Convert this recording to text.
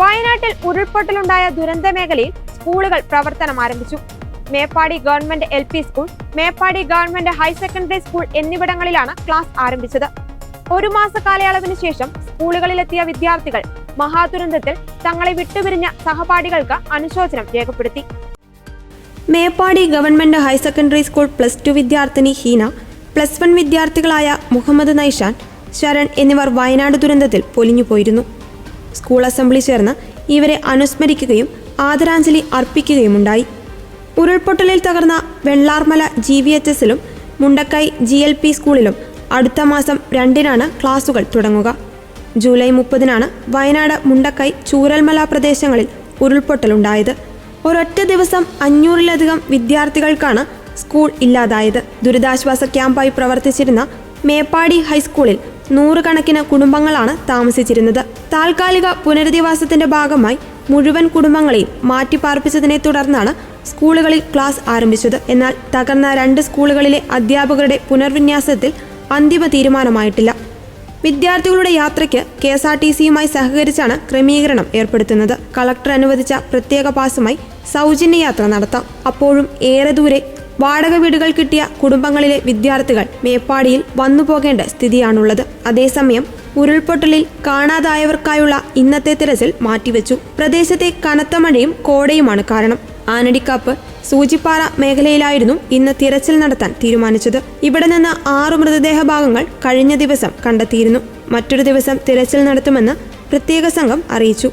വയനാട്ടിൽ ഉരുൾപൊട്ടലുണ്ടായ ദുരന്ത മേഖലയിൽ സ്കൂളുകൾ പ്രവർത്തനം ആരംഭിച്ചു. Meppadi government LP school, Meppadi government higher secondary school എന്നിവിടങ്ങളിലാണ് ക്ലാസ് ആരംഭിച്ചത്. ഒരു മാസ കാലയളവിന് ശേഷം സ്കൂളുകളിലെത്തിയ വിദ്യാർത്ഥികൾ മഹാദുരന്തത്തിൽ തങ്ങളെ വിട്ടുപിരിഞ്ഞ സഹപാഠികൾക്ക് അനുശോചനം രേഖപ്പെടുത്തി. Meppadi government higher secondary school +2 വിദ്യാർത്ഥിനി ഹീന, +1 വിദ്യാർത്ഥികളായ മുഹമ്മദ് നൈഷാൻ, ശരൺ എന്നിവർ വയനാട് ദുരന്തത്തിൽ പൊലിഞ്ഞുപോയിരുന്നു. സ്കൂൾ അസംബ്ലി ചേർന്ന് ഇവരെ അനുസ്മരിക്കുകയും ആദരാഞ്ജലി അർപ്പിക്കുകയുമുണ്ടായി. ഉരുൾപൊട്ടലിൽ തകർന്ന വെള്ളാർമല GVHSലും മുണ്ടക്കൈ GLP സ്കൂളിലും അടുത്ത മാസം 2-നാണ് ക്ലാസുകൾ തുടങ്ങുക. ജൂലൈ 30-നാണ് വയനാട് മുണ്ടക്കൈ ചൂരൽമല പ്രദേശങ്ങളിൽ ഉരുൾപൊട്ടലുണ്ടായത്. ഒരൊറ്റ ദിവസം 500-ലധികം വിദ്യാർത്ഥികൾക്കാണ് സ്കൂൾ ഇല്ലാതായത്. ദുരിതാശ്വാസ ക്യാമ്പായി പ്രവർത്തിച്ചിരുന്ന മേപ്പാടി ഹൈസ്കൂളിൽ 100 കണക്കിന് കുടുംബങ്ങളാണ് താമസിച്ചിരുന്നത്. താൽക്കാലിക പുനരധിവാസത്തിന്റെ ഭാഗമായി മുഴുവൻ കുടുംബങ്ങളെയും മാറ്റിപ്പാർപ്പിച്ചതിനെ തുടർന്നാണ് സ്കൂളുകളിൽ ക്ലാസ് ആരംഭിച്ചത്. എന്നാൽ തകർന്ന 2 സ്കൂളുകളിലെ അധ്യാപകരുടെ പുനർവിന്യാസത്തിൽ അന്തിമ തീരുമാനമായിട്ടില്ല. വിദ്യാർത്ഥികളുടെ യാത്രയ്ക്ക് KSRTCയുമായി സഹകരിച്ചാണ് ക്രമീകരണം ഏർപ്പെടുത്തുന്നത്. കളക്ടർ അനുവദിച്ച പ്രത്യേക പാസുമായി സൗജന്യ യാത്ര നടത്താം. അപ്പോഴും ഏറെ ദൂരെ വാടക വീടുകൾ കിട്ടിയ കുടുംബങ്ങളിലെ വിദ്യാർത്ഥികൾ മേപ്പാടിയിൽ വന്നുപോകേണ്ട സ്ഥിതിയാണുള്ളത്. അതേസമയം ഉരുൾപൊട്ടലിൽ കാണാതായവർക്കായുള്ള ഇന്നത്തെ തിരച്ചിൽ മാറ്റിവെച്ചു. പ്രദേശത്തെ കനത്ത മഴയും കോടയുമാണ് കാരണം. ആനടിക്കാപ്പ്, സൂചിപ്പാറ മേഖലയിലായിരുന്നു ഇന്ന് തിരച്ചിൽ നടത്താൻ തീരുമാനിച്ചത്. ഇവിടെ നിന്ന് 6 മൃതദേഹ ഭാഗങ്ങൾ കഴിഞ്ഞ ദിവസം കണ്ടെത്തിയിരുന്നു. മറ്റൊരു ദിവസം തിരച്ചിൽ നടത്തുമെന്ന് പ്രത്യേക സംഘം അറിയിച്ചു.